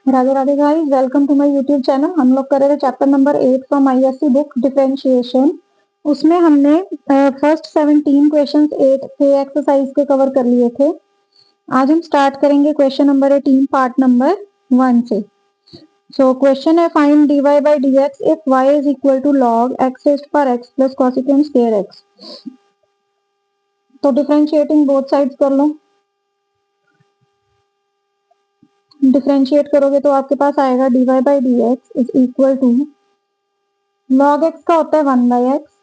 Radhe Radhe guys, welcome to my YouTube channel. हम लोग कर रहे थे chapter number 8 from ISC book differentiation. उसमें हमने फर्स्ट 17 क्वेश्चंस 8 के एक्सरसाइज के कवर कर लिए थे। आज हम स्टार्ट करेंगे क्वेश्चन नंबर 18 पार्ट नंबर 1 से। सो क्वेश्चन है, find dy by dx if y is equal to log x raised to power x plus cosecant square x। तो डिफरेंशिएटिंग बोथ साइड्स कर लो। डिफरेंशिएट करोगे तो आपके पास आएगा dy by dx is equal to log x का होता है 1 by x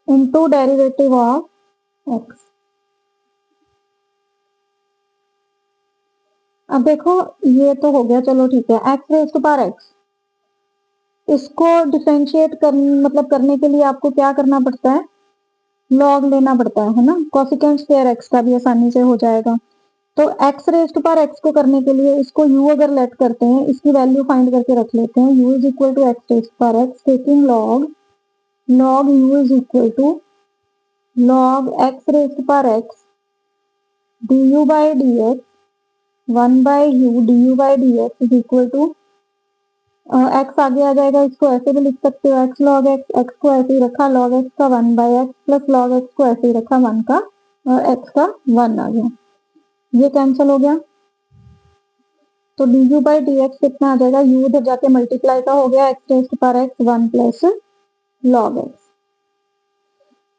into derivative of x. अब देखो, ये तो हो गया, चलो ठीक है। X raise to power x, इसको डिफरेंशिएट करने के लिए आपको क्या करना पड़ता है? लॉग लेना पड़ता है ना। कोसिकेंट स्क्वायर एक्स का भी आसानी से हो जाएगा। तो x raise to power x को करने के लिए इसको यू अगर लेट करते हैं, इसकी वैल्यू फाइंड करके रख लेते हैं। U is equal to x raise to power x taking log u is equal to log x raise to power x d u by d x 1 by u d u by d x is equal to x आगे आ जाएगा। इसको ऐसे भी लिख सकते हो, x log x, x को ऐसे ही रखा लॉग एक्स का 1 by x plus log x को ऐसे ही रखा 1 का एक्स का 1 आ गया। ये कैंसिल हो गया, तो D u by d x कितना आ जाएगा? यू उधर जाके मल्टीप्लाई का हो गया, x raise to power x 1 plus log x.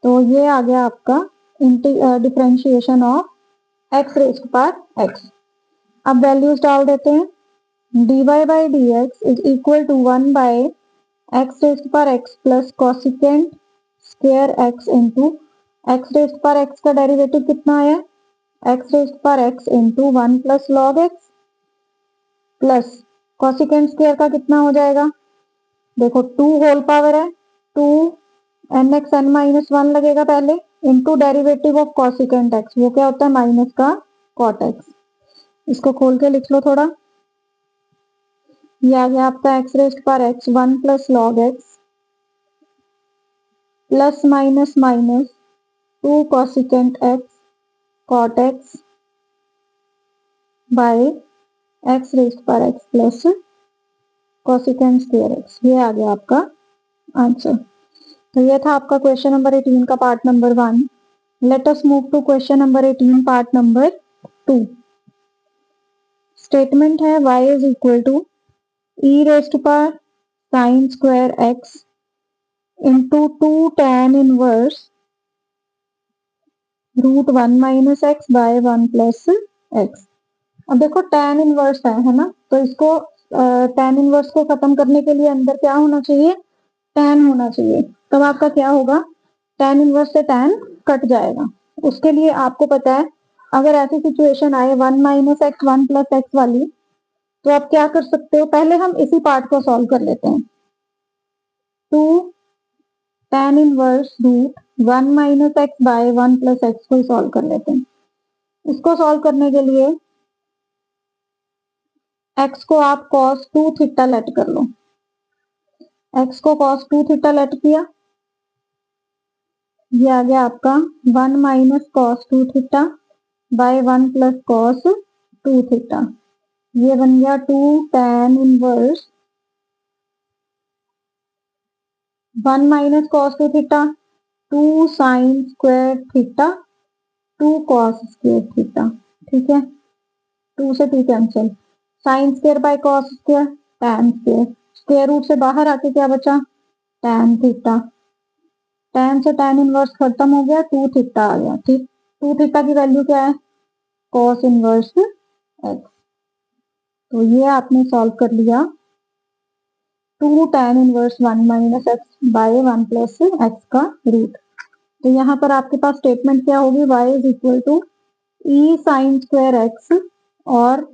तो ये आ गया आपका differentiation of x raise to power x. अब वैल्यूज डाल देते हैं। dy by dx is equal to 1 by x raised to power x plus cosecant square x into x raised to power x का डेरिवेटिव कितना आया? x raised to power x into 1 plus log x plus cosecant square का कितना हो जाएगा? देखो 2 whole power है, 2 nx n minus 1 लगेगा पहले, into derivative of cosecant x, वो क्या होता है? माइनस का cot x। इसको खोल के लिख लो थोड़ा। ये आ गया आपका x raised power x 1 plus log x plus minus minus 2 cosecant x cot x by x raised power x plus cosecant square x. ये आ गया आपका आंसर। तो ये था आपका क्वेश्चन नंबर 18 का part number 1। Let us move to question number 18 part number 2। Statement है y is equal to e raise to power sine square x into 2 tan inverse root 1 minus x by 1 plus x. अब देखो tan inverse है ना, तो इसको tan inverse को खत्म करने के लिए अंदर क्या होना चाहिए? tan होना चाहिए। तब आपका क्या होगा? tan इनवर्स से tan कट जाएगा। उसके लिए आपको पता है, अगर ऐसी सिचुएशन आए 1 माइनस एक्स 1 प्लस एक्स वाली, तो आप क्या कर सकते हो? पहले हम इसी पार्ट को सॉल्व कर लेते हैं। 2 tan inverse root 1 minus x by 1 plus x को सॉल्व कर लेते हैं। इसको सॉल्व करने के लिए x को आप cos 2 थीटा लेट कर लो। x को cos 2 थीटा लेट किया, ये आ गया आपका 1 minus cos 2 theta by 1 plus cos 2 theta. ये बन गया 2 tan inverse 1 minus cos 2 theta 2 sine square theta 2 cos square theta. ठीक है, 2 से 2 cancel, sine square by cos square tan square, square root से बाहर आके क्या बचा? tan theta. tan से tan इनवर्स खत्म हो गया, 2 थीटा आ गया। ठीक, 2 थीटा की वैल्यू क्या है? cos inverse x। तो ये आपने सॉल्व कर लिया 2 tan inverse 1 minus x by 1 plus x का रूट। तो यहाँ पर आपके पास स्टेटमेंट क्या होगी? y is equal to e sine square x और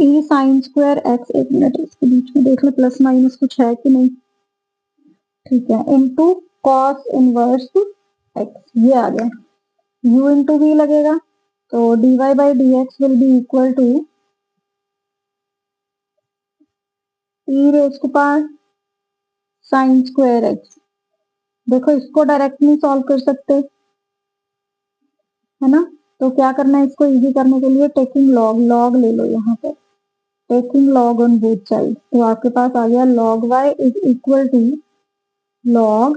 ई साइन स्क्वायर एक्स, एक मिनट इसके बीच में देख ले प्लस माइनस कुछ है कि नहीं। ठीक है, इनटू कॉस इनवर्स एक्स। ये आ गया, u इंटू वी लगेगा, तो dy by d x will be equal to e raise to power sine square x. देखो, इसको डायरेक्ट नहीं सॉल्व कर सकते, है ना, तो क्या करना है इसको इजी करने के लिए, टेकिंग लॉग, लॉग ले लो यहाँ पर, taking log on both side. तो आपके पास आ गया log y is equal to log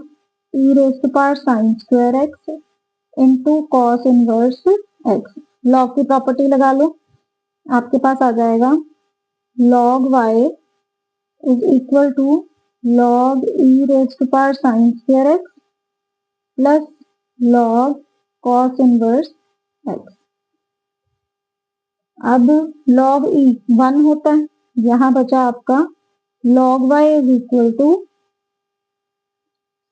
e raise to power sine square x into cos inverse x. Log की प्रॉपर्टी लगा लो, आपके पास आ जाएगा log y is equal to log e raise to power sine square x plus log cos inverse x. अब log e 1 होता है, यहां बचा आपका log y is equal to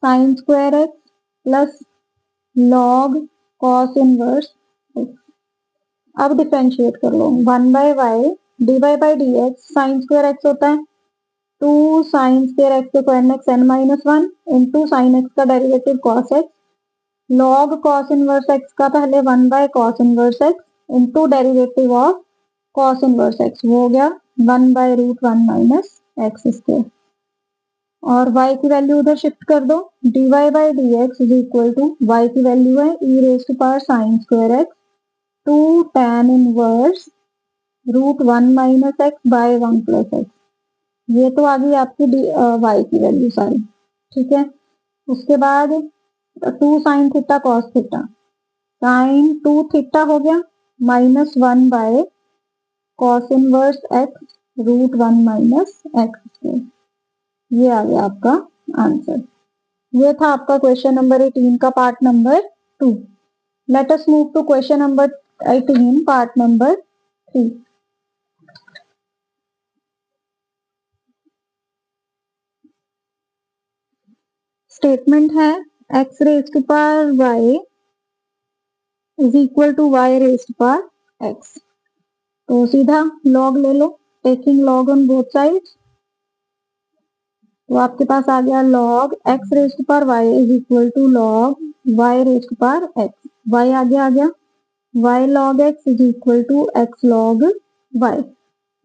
sine square x plus log cos inverse x. अब differentiate कर लो, 1 by y d y by d x, sine square x होता है 2 साइन स्क्वायर एक्स को n x n minus 1 into sine x का derivative cos x, log cos inverse x का पहले 1 by cos inverse x into derivative of cos inverse x, वो हो गया 1 by root 1 minus x square. और y की value उधर shift कर दो, dy by d x is equal to y की वैल्यू है e raise to power sine square x 2 tan inverse root 1 minus x by 1 plus x. ये तो आ गई आपकी y की वैल्यू सारी, ठीक है। उसके बाद 2 sine theta cos theta, sine 2 theta हो गया minus 1 by cos inverse x root 1 minus x square. ये आ गया आपका आंसर। ये था आपका क्वेश्चन नंबर 18 का part number 2। Let us move to question number 18 part number 3। Statement है x raise to power y is equal to y raise to power x। तो सीधा लॉग ले लो, taking log on both sides. तो आपके पास आ गया log x raise to power y is equal to log y raise to power x। y आगे आ गया, y log x is equal to x log y।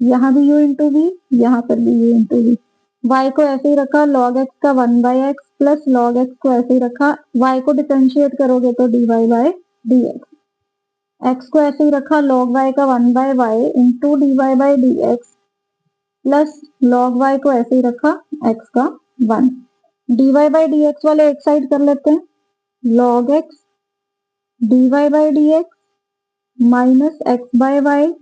यहाँ भी u इंटू v, यहाँ पर भी u इंटू v। y को ऐसे ही रखा log x का 1 by x plus log x को ऐसे ही रखा, y को डिफरेंशिएट करोगे तो dy बाई डी एक्स को ऐसे ही रखा log y का 1 by y into d y by d x plus log y को ऐसे ही रखा x का 1। dy बाई डी एक्स वाले एक साइड कर लेते हैं, log x dy by d x minus x by y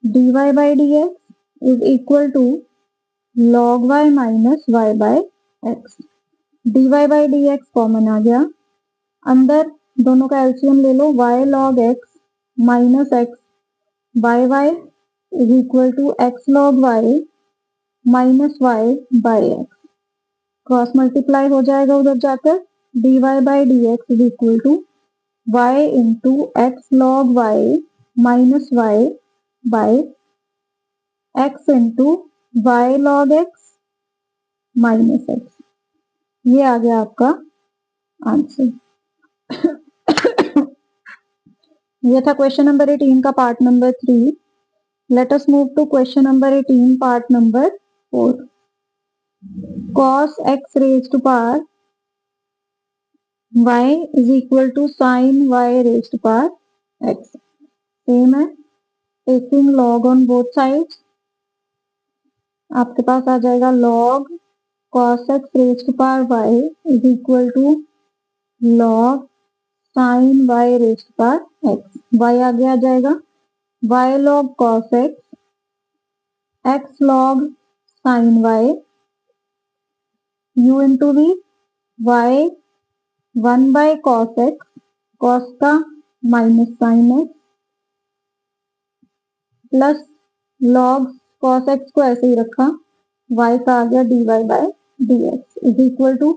dy by d x is equal to log y minus y by x। dy by d x common आ गया, अंदर दोनों का एलसीएम ले लो, y log x minus x by y is equal to x log y minus y by x. Cross multiply हो जाएगा उधर जाकर, dy by d x is equal to y into x log y minus y by x into y log x minus x। ये आ गया आपका answer. ये था क्वेश्चन नंबर 18 का part number 3। Let us move to question number 18 part number 4। cos x raise to power y is equal to sine y raise to power x। Same है, taking log on both sides. आपके पास आ जाएगा log cos x raise to power y is equal to log sine y raise to power x। y आगे आ जाएगा, y log cos x x log sine y u into v y 1 by cos x, cos का minus sine x plus log cos x को ऐसे ही रखा, y का आ गया dy by d x is equal to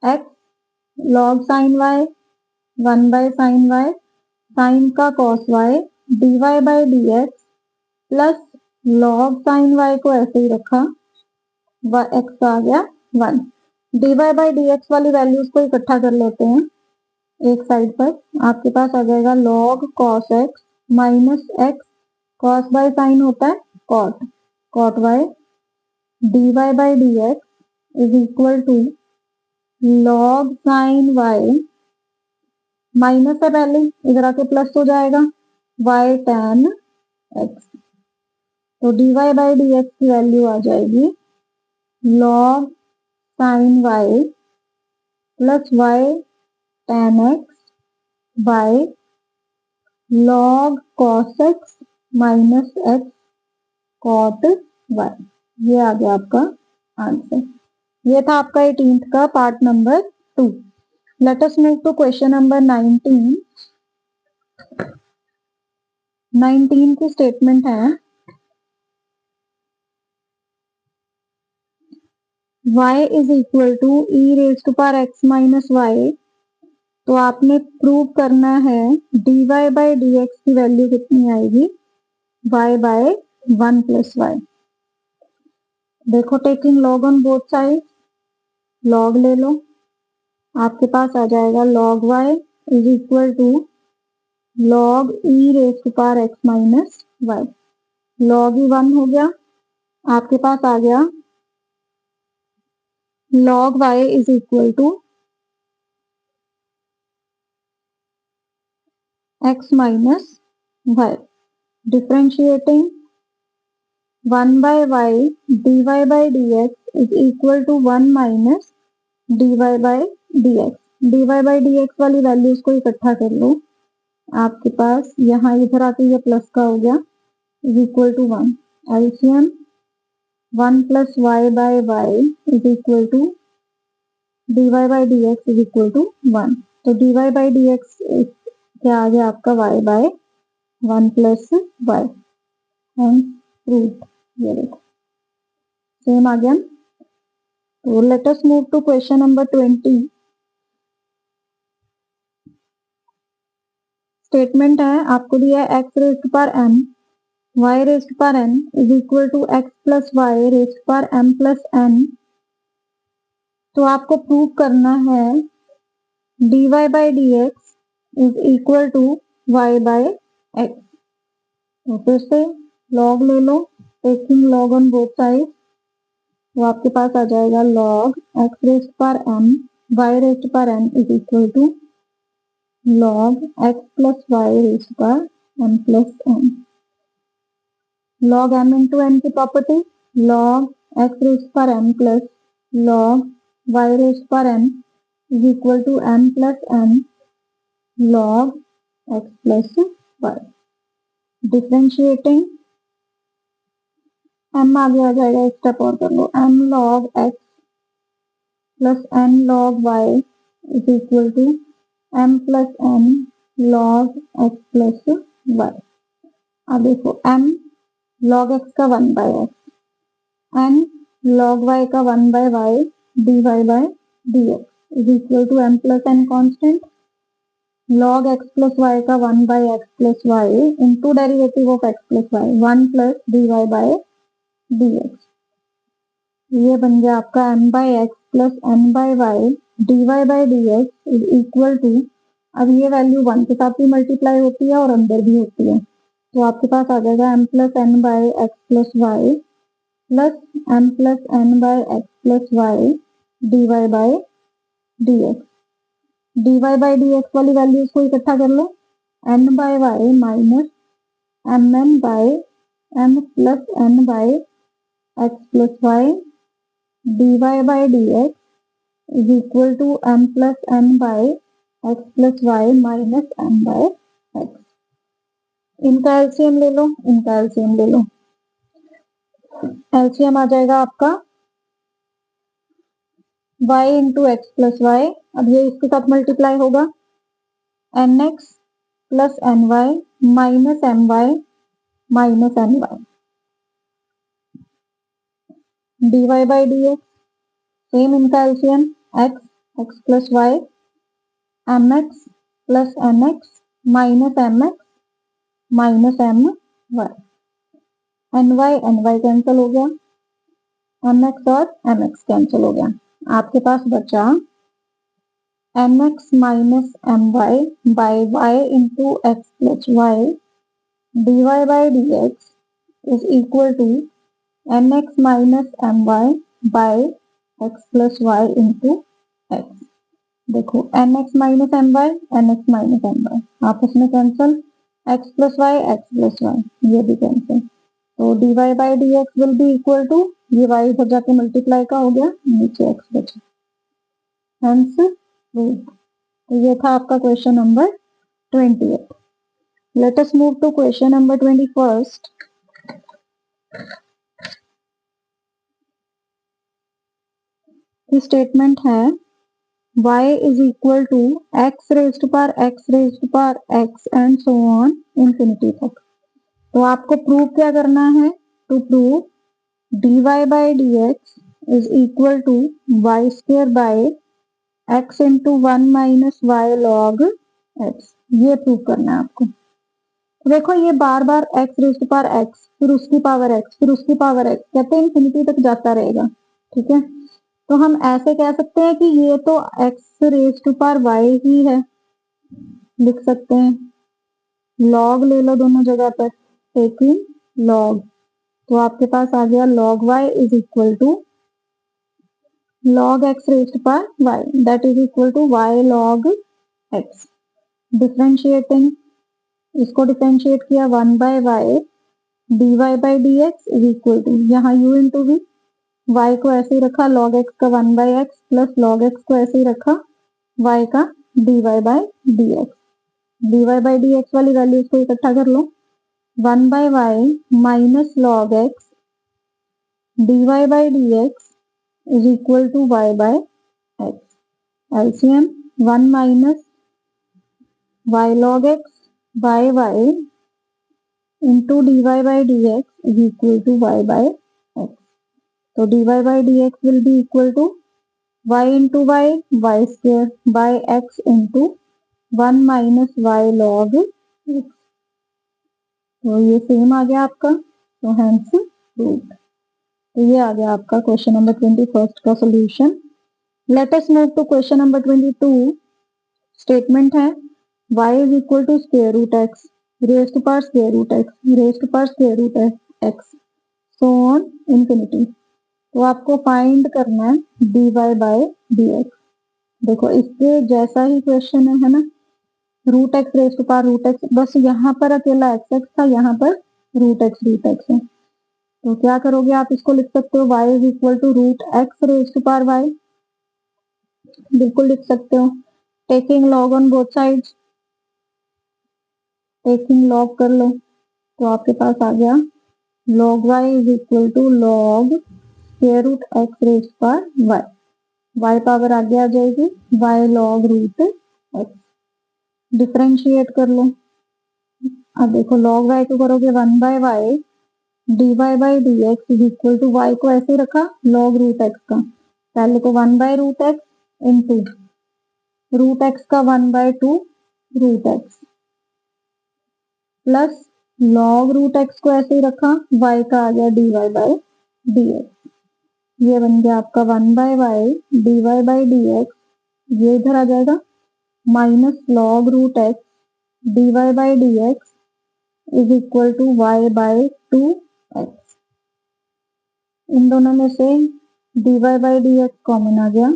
x log sine y 1 by sine y, sine का cos y dy by d x plus log sine y को ऐसे ही रखा, x का आ गया 1। dy बाई डी एक्स वाली वैल्यूज को इकट्ठा कर लेते हैं एक साइड पर। आपके पास आ जाएगा log cos x minus x, cos by sine होता है cot y, dy by d x is equal to log sine y, minus है पहले, इधर आके प्लस हो जाएगा, y tan x। तो dy बाई डी एक्स की वैल्यू आ जाएगी log sin y plus y tan x by log cos x minus x cot y। ये आ गया आपका आंसर। ये था आपका 18th का part number 2। Let us move to question number 19। 19 की स्टेटमेंट है y is equal to e raise to power x minus y। तो आपने प्रूव करना है dy बाई डी एक्स की वैल्यू कितनी आएगी y बाय 1 प्लस y। देखो taking log on both side, log ले लो, आपके पास आ जाएगा log y is equal to log e raise to power x minus y। log ही 1 हो गया, आपके पास आ गया log y is equal to x minus y। Differentiating 1 by y dy by d x is equal to 1 minus dy by d x. dy by d x वाली values को इकट्ठा कर लो, आपके पास यहाँ इधर आके ये प्लस का हो गया is equal to 1। LCM 1 plus y by y is equal to dy by d x is equal to 1। तो dy बाई डी एक्स क्या आ गया आपका y by 1 plus y and proof. ये देखो सेम आ गया। तो let us move to question number 20। Statement है आपको दिया है x raise to power m y raise to power n is equal to x plus y raise to power m plus n। तो आपको प्रूव करना है dy by d x is equal to y by x। तो फिर से log ले लो, taking log on both side. तो आपके पास आ जाएगा log x raise to power m y raise to power n is equal to log x plus y raise to power m plus n। log m into n की property log x raise to power m plus log y raise to power n is equal to m plus n log x plus y। Differentiating m आगे आ जाएगा, एक step और कर लो, m log x plus n log y is equal to m plus n log x plus y। अब देखो m log x का 1 by x n log y का 1 by y dy by dx is equal to m plus n constant log x plus y का 1 by x plus y into derivative of x plus y 1 plus dy by dx। ये बन गया आपका m by x plus n by y dy by dx is equal to, अब ये value 1 के साथ भी मल्टीप्लाई होती है और अंदर भी होती है, तो आपके पास आ जाएगा m plus n by x plus y plus m plus n by x plus y dy by dx। dy by dx वाली वैल्यूज को इकट्ठा कर लो, n by y minus mn by m plus n by x plus y dy by dx is equal to m plus n by x plus y minus m by x। इनका LCM ले लो, इनका LCM ले लो। LCM आ जाएगा आपका y into x plus y, अब ये इसके साथ मल्टीप्लाई होगा n x plus n y minus m y minus n y d y by d x. Same इनका LCM x x plus y m x plus n x minus m x minus m y. N y cancel हो गया, m x और m x cancel हो गया, आपके पास बचा m x minus m y by Y into x plus y d y by d x is equal to n x minus m y by x plus y into x. देखो n x minus m y, n x minus m y आपस में cancel, x plus Y, ये भी cancel. तो dy by d x will be equal to, ये y इधर जाके multiply का हो गया, नीचे x बचा, हेंस प्रूव्ड। तो ये था आपका question number 28। Let us move to question number 21। Statement है y is equal to x raised to power x raised to power x and so on infinity तक। तो आपको प्रूव क्या करना है? To prove dy by dx is equal to y square by x into 1 minus y log x, ये prove करना है आपको। देखो ये बार बार x raise to power x, फिर उसकी पावर x, फिर उसकी पावर x, कहते हैं इंफिनिटी तक जाता रहेगा। ठीक है, तो हम ऐसे कह सकते हैं कि ये तो x raise to power y ही है, लिख सकते हैं। लॉग ले लो दोनों जगह पर, टेकिंग लॉग, तो आपके पास आ गया log y is equal to log x raise to power y, that is equal to y log x। Differentiating, इसको डिफरेंशिएट किया 1 by y dy by d x is equal to, यहाँ u into v, y को ऐसे ही रखा log x का 1 by x plus log x को ऐसे ही रखा y का dy by d x. dy by d x वाली वैल्यूज को इकट्ठा कर लो, 1 by y minus log x dy by d x is equal to y by x। LCM 1 minus y log x by y into dy by d x is equal to y by x। तो dy by d x will be equal to y into y, y square by x into 1 minus y log x। तो ये same आ गया आपका, तो hence proved. तो ये आ गया आपका क्वेश्चन नंबर 21 का solution. Let us move to question number 22। Statement है y is equal to square root x raise to power square root x raise to power square root x so on infinity. तो आपको find करना है dy by dx। देखो इसके जैसा ही question है ना, root x raise to power root x, बस यहाँ पर अकेला एक्स एक्स था, यहाँ पर रूट एक्स है। तो क्या करोगे आप, इसको लिख सकते हो y is equal to root x raise to power y, बिल्कुल लिख सकते हो। Taking log on both sides, taking log कर लो, तो आपके पास आ गया log y is equal to log square root x raise to power y, y power आगे आ जाएगी y log root x। Differentiate कर लो, अब देखो log y को करोगे 1 by y dy by d x is equal to y को ऐसे ही रखा log रूट x का, पहले को 1 by root x into root x का 1 by 2 root x plus log root x को ऐसे ही रखा, y का आ गया dy बाई डी एक्स। ये बन गया आपका 1 by y dy by d x, ये इधर आ जाएगा minus log root x dy by d x is equal to y by 2x। इन दोनों में से dy by d x common आ गया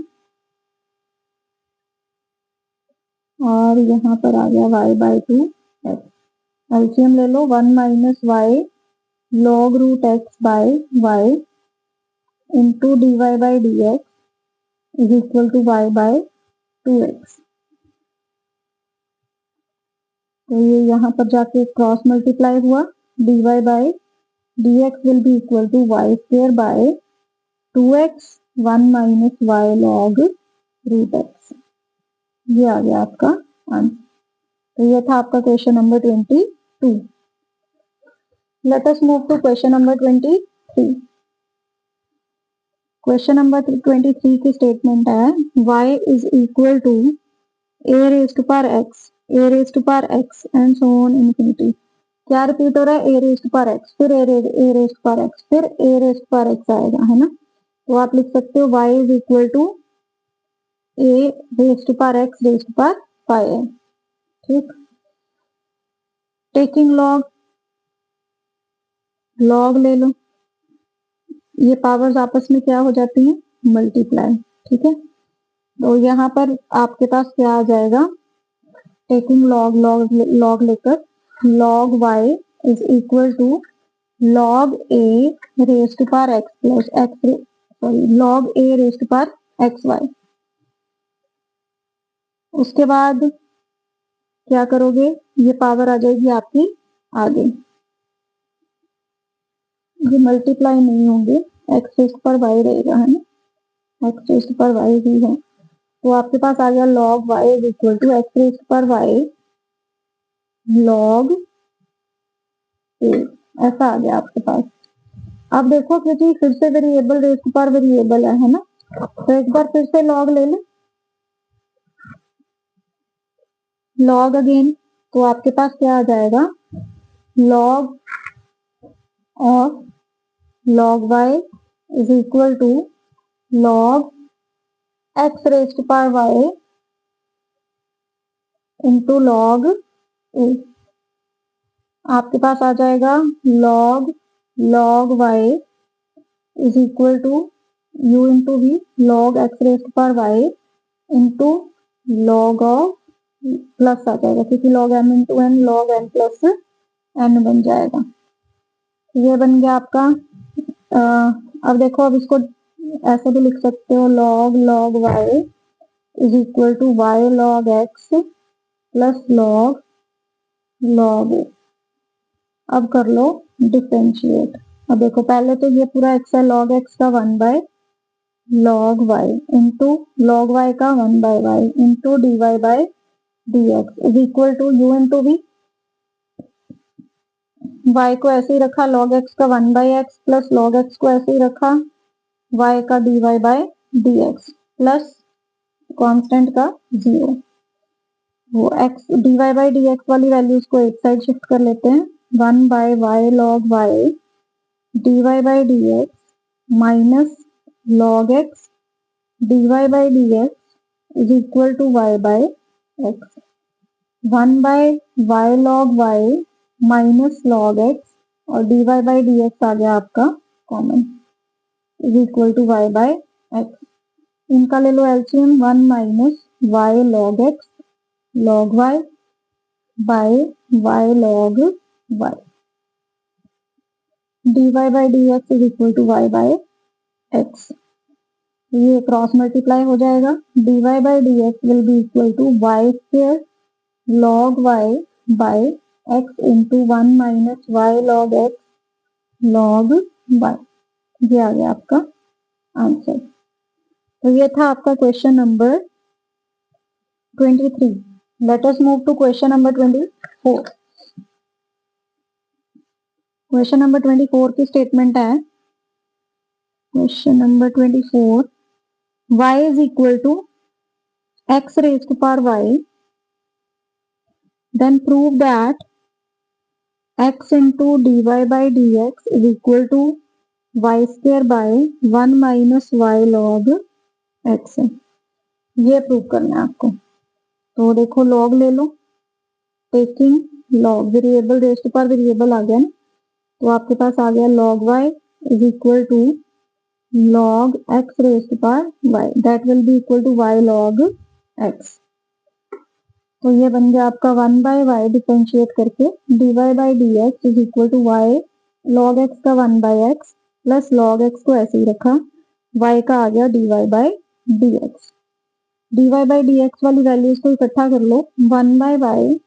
और यहाँ पर आ गया y बाई 2x। एलसीएम ले लो, 1 minus y log root x by y into dy by d x is equal to y by 2x। तो ये यहाँ पर जाके क्रॉस मल्टीप्लाई हुआ, dy by dx will be equal to y square by 2x 1 minus y log root x। ये आ गया आपका आंसर। तो ये था आपका question number 22। Let us move to question number 23। Question number 23 की स्टेटमेंट है y is equal to a raise to power x, a raise to power x and so on infinity. क्या रिपीट हो रहा है, a raise to power x, फिर a raise to power x, फिर a raise to power x आएगा, है ना। तो आप लिख सकते हो y is equal to a raise to power x raise to power 5 है। ठीक, टेकिंग लॉग, लॉग ले लो, ये पावर्स आपस में क्या हो जाती हैं, मल्टीप्लाई। ठीक है, तो यहाँ पर आपके पास क्या आ जाएगा, टेकिंग लॉग लॉग लॉग लेकर log y is equal to log a raised to power x plus x, sorry log a raised to power xy। उसके बाद क्या करोगे, ये पावर आ जाएगी आपकी आगे, ये मल्टीप्लाई नहीं होंगे, एक्स रेस्ट पर वाई रहेगा, है ना, एक्स रेस्ट पर वाई भी है, तो आपके पास आ गया log y is equal to x raised power y log a, ऐसा आ गया आपके पास। अब देखो क्योंकि फिर से वेरिएबल रेस्ट पर वेरिएबल है ना, तो एक बार फिर से log ले ले, log अगेन, तो आपके पास क्या आ जाएगा, log of log y is equal to log x raised पर y इंटू log a। आपके पास आ जाएगा log y is equal to u into v log x raised पर y into log of plus आ जाएगा, क्योंकि log m into n log n plus n बन जाएगा। ये बन गया आपका। अब देखो, अब इसको ऐसे भी लिख सकते हो, log y is equal to y log x plus log a। अब कर लो डिफरेंशिएट। अब देखो, पहले तो ये पूरा x है, log x का 1 by log y into log y का 1 by y into dy by dx is equal to u into v। y को ऐसे ही रखा, log x का 1 by x plus log x को ऐसे ही रखा, y का dy by dx plus constant का 0। वो x dy बाय dx वाली वैल्यूज को एक साइड शिफ्ट कर लेते हैं, 1 by y log y dy by dx minus log x dy by dx is equal to y by x। 1 by y log y minus log x और dy by dx आ गया आपका common, is equal to y by x। इनका ले लो LCM, 1 minus y log x log y by y log y dy by dx is equal to y by x। ये cross multiply हो जाएगा, dy by dx will be equal to y square log y by x into 1 minus y log x log y। ये आ गया आपका answer. तो ये था आपका question number 23। Let us move to question number 24। Question number 24 की statement है, question number 24, y is equal to x raised to power y, then prove that x into dy by dx is equal to y square by 1 minus y log x। ये prove करना है आपको। तो देखो, log ले लो, taking log variable raised power variable आ गया ना, तो आपके पास आ गया log y is equal to log x raised पर y, that will be equal to y log x। तो ये बन गया आपका 1 बाय वाई डिफरेंशिएट करके dy by dx is equal to y log x का 1 by x plus log x को ऐसे ही रखा, y का आ गया dy by dx। dy by dx वाली वैल्यूज को इकट्ठा कर लो, 1 by y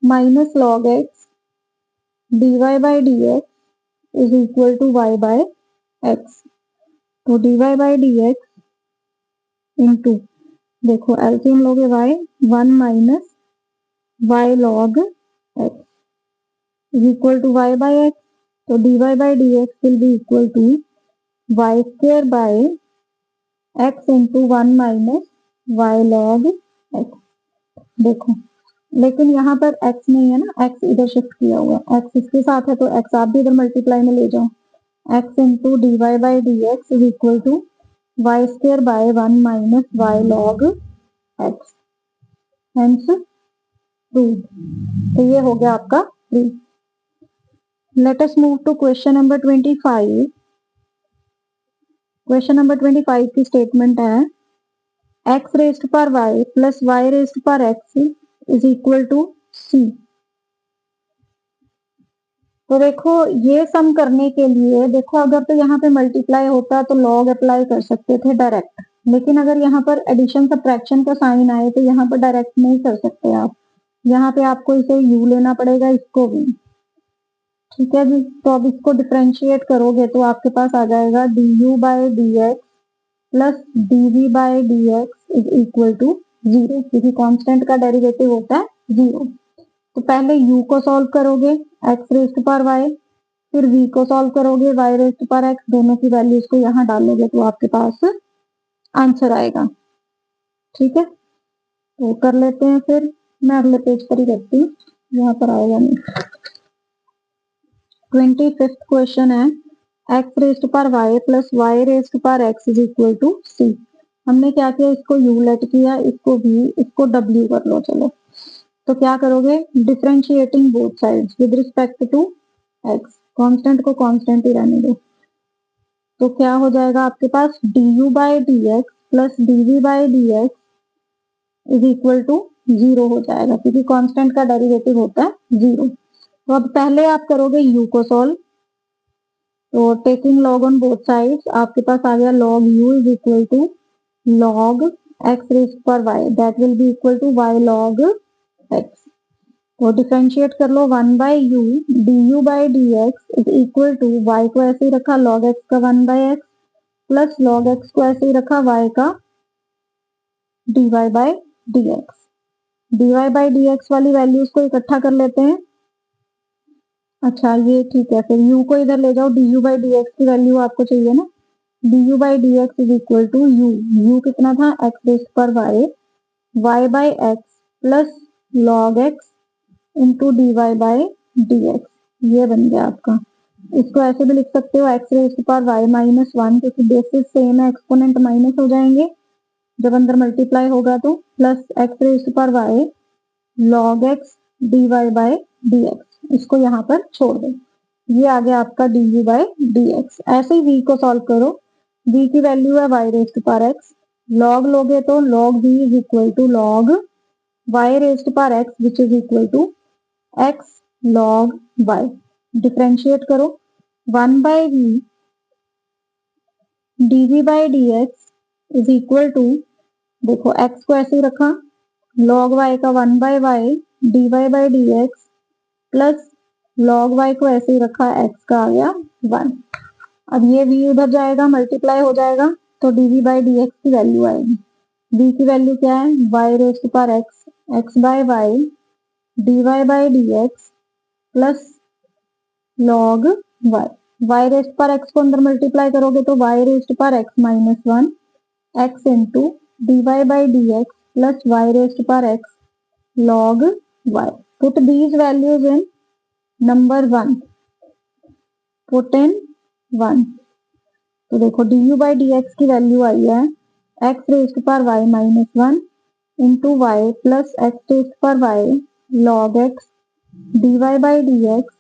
minus log x dy by dx is equal to y by x। तो dy बाय dx इंटू, देखो एलसीएम लोगे y, 1 minus y log x is equal to y by x। तो dy by dx will be equal to y square by x into 1 minus y log x। देखो, लेकिन यहाँ पर x नहीं है ना, x इधर शिफ्ट किया हुआ है, x इसके साथ है तो x आप भी इधर मल्टीप्लाई में ले जाओ, x into dy by dx is equal to y square by 1 minus y log x। Hence proved. तो ये हो गया आपका prove. Let us move to question number 25। Question number 25 की स्टेटमेंट है, x raised power y plus y raised power x is equal to c। तो देखो ये सम करने के लिए देखो अगर तो यहाँ पे मल्टीप्लाई होता तो लॉग अप्लाई कर सकते थे डायरेक्ट, लेकिन अगर यहाँ पर एडिशन सब्ट्रैक्शन का साइन आए तो यहाँ पर डायरेक्ट नहीं कर सकते आप, यहाँ पे आपको इसे u लेना पड़ेगा, इसको भी। ठीक है जी, तो अब इसको डिफ्रेंशिएट करोगे तो आपके पास आ जाएगा du by d x plus dv by d x is equal to 0, क्योंकि कांस्टेंट का डेरिवेटिव होता है 0। तो पहले u को सॉल्व करोगे x रेस्ट पर y, फिर v को सॉल्व करोगे y रेस्ट पर x, दोनों की वैल्यूज को यहाँ डालोगे तो आपके पास आंसर आएगा। ठीक है, तो कर लेते हैं, फिर मैं अगले पेज पर ही करती हूँ, यहाँ पर आएगा नहीं। 25th क्वेश्चन है x रेस्ट पर y प्लस y रेस्ट पर x is equal to c। हमने क्या किया, इसको u लेट किया, इसको v, इसको w कर लो। चलो तो क्या करोगे, differentiating both sides with respect to x, constant को कांस्टेंट ही रहने दो। तो क्या हो जाएगा आपके पास du by d x plus dv by d x is equal to 0 हो जाएगा, क्योंकि कांस्टेंट का डेरिवेटिव होता है 0। तो अब पहले आप करोगे u को सॉल्व, तो taking log on both sides आपके पास आ गया log u is equal to log x raised पर y, that will be equal to y log x। तो डिफरेंशिएट कर लो 1 by u, d u by d x is equal to y को ऐसे ही रखा log x का 1 by x plus log x को ऐसे ही रखा y का dy by d x. dy by d x वाली वैल्यूज को इकट्ठा कर लेते हैं। अच्छा ये ठीक है, फिर u को इधर ले जाओ, d u by d x की वैल्यू आपको चाहिए ना, d u by d x is equal to u कितना था x रेस्ट पर y by x plus log x into d y by d x, ये बन गया आपका। इसको ऐसे भी लिख सकते हो x raised power y minus 1, क्योंकि बेसिस सेम है, एक्सपोनेंट माइनस हो जाएंगे जब अंदर मल्टीप्लाई होगा, तो plus x raised power y log x d y by d x, इसको यहाँ पर छोड़ दो, ये आ गया आपका d u by d x. ऐसे ही v को सॉल्व करो, v की वैल्यू है y raised power x, log लोगे तो log v is equal to log y raised power x which is equal to x log y। Differentiate करो 1 by v dv by d x is equal to, देखो x को ऐसे ही रखा log y का 1 by y d y by d x plus log y को ऐसे ही रखा x का आ गया 1। अब ये v उधर जाएगा, मल्टीप्लाई हो जाएगा, तो dv बाई डी एक्स की वैल्यू आएगी। v की वैल्यू क्या है y रेस्ट पर x by y d y by d x plus log y, y raised पर x को अंदर मल्टीप्लाई करोगे तो y रेस्ट पर x minus 1 x into d y by d x plus y raised पर x log y। Put these values in number 1, put in 1। तो देखो D u by d x की value आई है x raised पर y minus 1 into y plus x raised पर y log x d y by d x,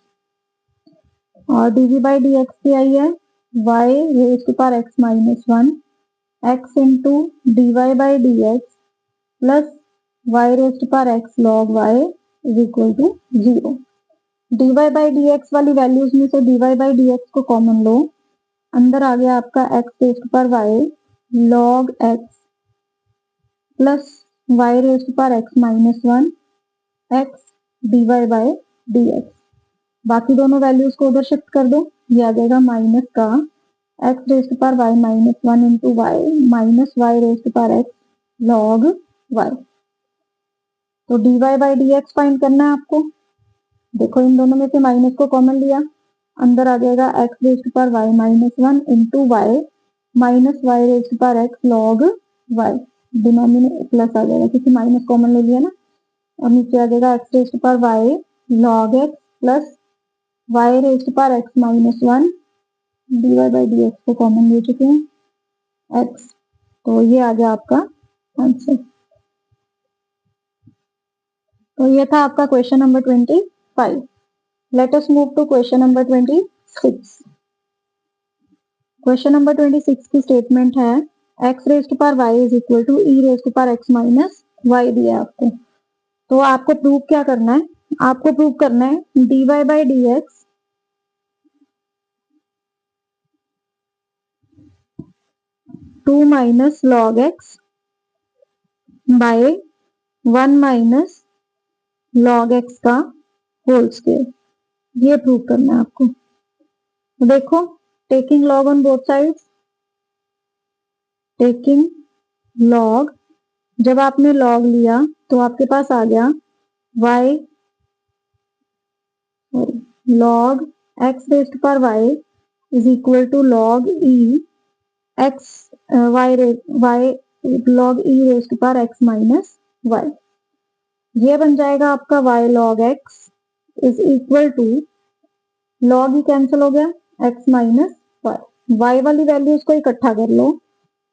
और dv by d x की आई है y रेस्ट पर x minus 1 x into d y by d x plus y raised पर x log y is equal to 0। D y by d x वाली values में से D y by d x को common लो, अंदर आ गया आपका x रेस्ट पर y log x plus y raised पर x minus 1 x d y by d x. बाकी दोनों वैल्यूज को उधर शिफ्ट कर दो, ये आ जाएगा माइनस का x रेस्ट पर y minus 1 into y minus y raised पर x log y। तो d y by d x find करना है आपको। देखो इन दोनों में से माइनस को कॉमन लिया, अंदर आ जाएगा x रेस्ट पर y minus 1 into y minus y raised पर x log y, denominator plus आ जाएगा क्योंकि माइनस कॉमन ले लिया ना, और नीचे आ जाएगा x रेस्ट पर y log x plus y raised पर x minus 1 d y by d x को कॉमन ले चुके हैं x। तो ये आ गया आपका आंसर। तो ये था आपका question number 25। Let us move to question number 26। Question number 26 की स्टेटमेंट है x रेस्ट पर y is equal to e raised पर x माइनस वाई दिया आपको। तो आपको प्रूव क्या करना है, आपको प्रूव करना है dy by d x 2 minus log x by 1 minus log x का होल स्क्वायर, ये प्रूव करना है आपको। देखो, taking log on both sides, taking log, जब आपने लॉग लिया तो आपके पास आ गया y log x raised to power y is equal to log e x y log e raised to power x minus y। ये बन जाएगा आपका y log x is equal to, log ही कैंसिल हो गया, x माइनस y वाली values को इकट्ठा कर लो,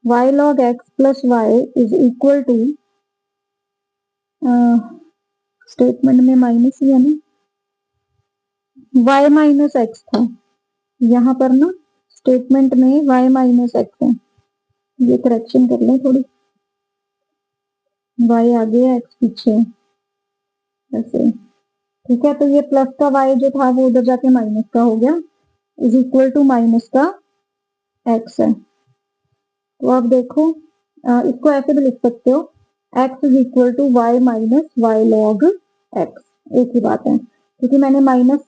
y log x plus y is equal to, statement में माइनस ही है ना, y माइनस एक्स था, यहाँ पर ना स्टेटमेंट में y माइनस एक्स है, ये करेक्शन कर लें थोड़ी, y आगे है x पीछे, ऐसे, ठीक है। तो ये प्लस का y जो था वो उधर जाके माइनस का हो गया, इज इक्वल टू माइनस का x है। तो आप देखो, इसको ऐसे भी लिख सकते हो, x is equal to y minus y log x, एक ही बात है, क्योंकि मैंने माइनस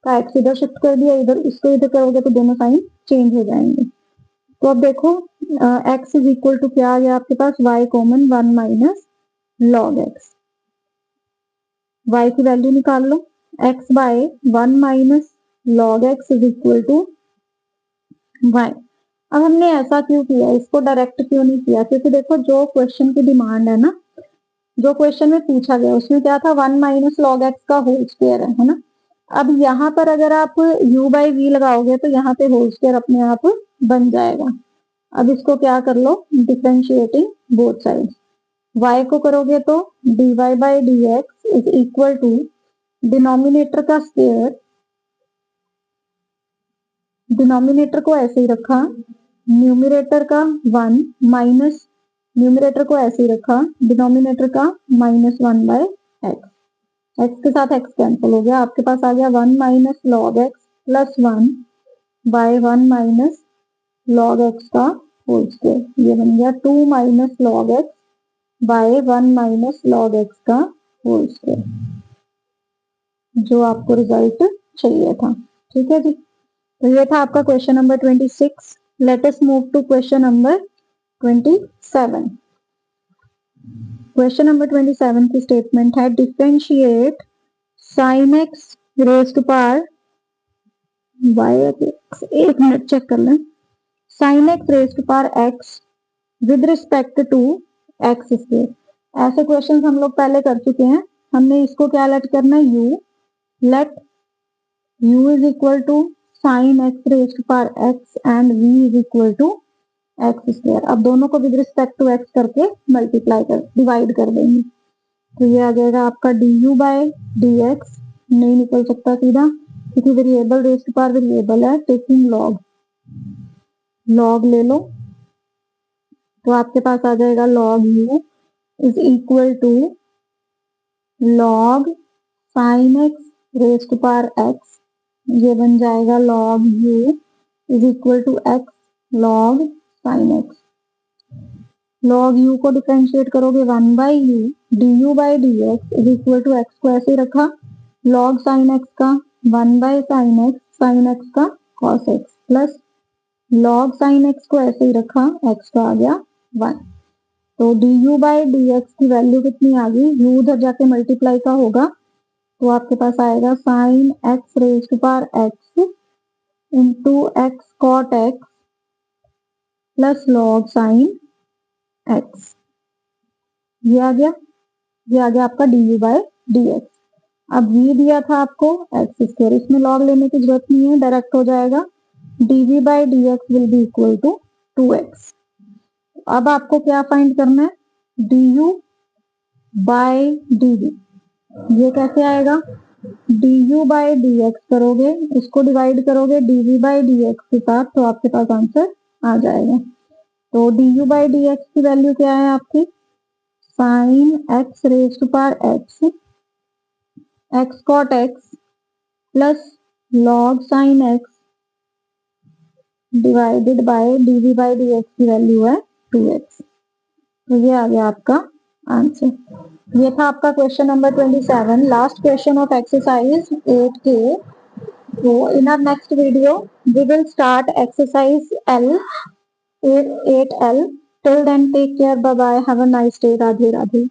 का x इधर शिफ्ट कर दिया, इधर इसको इधर करोगे तो दोनों साइन चेंज हो जाएंगे। तो अब देखो, x इज इक्वल टू क्या आ गया आपके पास, y common 1 minus log x, y की वैल्यू निकाल लो, x by 1 minus log x is equal to y। अब हमने ऐसा क्यों किया, इसको डायरेक्ट क्यों नहीं किया, क्योंकि देखो जो क्वेश्चन की डिमांड है ना, जो क्वेश्चन में पूछा गया उसमें क्या था, 1 माइनस लॉग एक्स का होल स्क्वायर है ना। अब यहाँ पर अगर आप u बाई वी लगाओगे तो यहाँ पे होल स्क्वायर अपने आप बन जाएगा। अब इसको क्या कर लो, डिफरेंशिएटिंग बोथ साइड्स, y को करोगे तो dy by d x is equal to denominator का स्क्वायर, डिनोमिनेटर को ऐसे ही रखा, न्यूमरेटर का 1 माइनस, न्यूमरेटर को ऐसे ही रखा, डिनोमिनेटर का -1 बाय एक्स, एक्स के साथ एक्स कैंसिल हो गया, आपके पास आ गया 1 minus log x plus 1 by 1 minus log x का होल स्क्वायर, ये बन गया 2 minus log x by 1 minus log x का होल स्क्वायर, जो आपको रिजल्ट चाहिए था। ठीक है जी, तो ये था आपका question number 26। Let us move to question number 27। Question number 27 की स्टेटमेंट है, differentiate sine x raise to power y, एक मिनट चेक कर लें, sine x raise to power x with respect to x square. ऐसे question हम लोग पहले कर चुके हैं, हमने इसको क्या लेट करना है, u, let u is equal to sine x raise to power x and v is equal to x square. अब दोनों को विद रिस्पेक्ट टू एक्स करके मल्टीप्लाई कर डिवाइड कर देंगे, तो ये आ जाएगा आपका du बाय डी एक्स, नहीं निकल सकता सीधा क्योंकि variable raise to power variable है, टेकिंग लॉग, लॉग ले लो तो आपके पास आ जाएगा log u is equal to log sine x raise to power x, ये बन जाएगा log u is equal to x log sine x. Log u को डिफरेंशिएट करोगे 1 by u, d u by d x is equal to x को ऐसे ही रखा, log sine x का 1 बाई साइन एक्स का cos x, plus log sine x को ऐसे ही रखा, एक्स का आ गया 1। तो D u by d x की वैल्यू कितनी आ गई, यू उधर जाके मल्टीप्लाई का होगा, तो आपके पास आएगा sine x raise to power x into x cot x plus log sine x, ये आ गया आपका d u by d x. अब v दिया था आपको एक्स स्क्वायर, इसमें लॉग लेने की जरूरत नहीं है, डायरेक्ट हो जाएगा, dv by d x will be equal to 2x। अब आपको क्या फाइंड करना है, du बाय dv, ये कैसे आएगा, du बाय dx करोगे, इसको डिवाइड करोगे dv बाय dx के साथ, तो आपके पास आंसर आ जाएगा। तो du बाय dx की वैल्यू क्या है आपकी, sine x raise to power x, x cot x plus log sine x divided by dv by dx की वैल्यू है 2x। तो ये आ गया आपका आंसर। ये था आपका question number 27, last question of exercise 8A। So in our next video we will start exercise L 8L. Till then take care, bye bye, have a nice day, radhe radhe।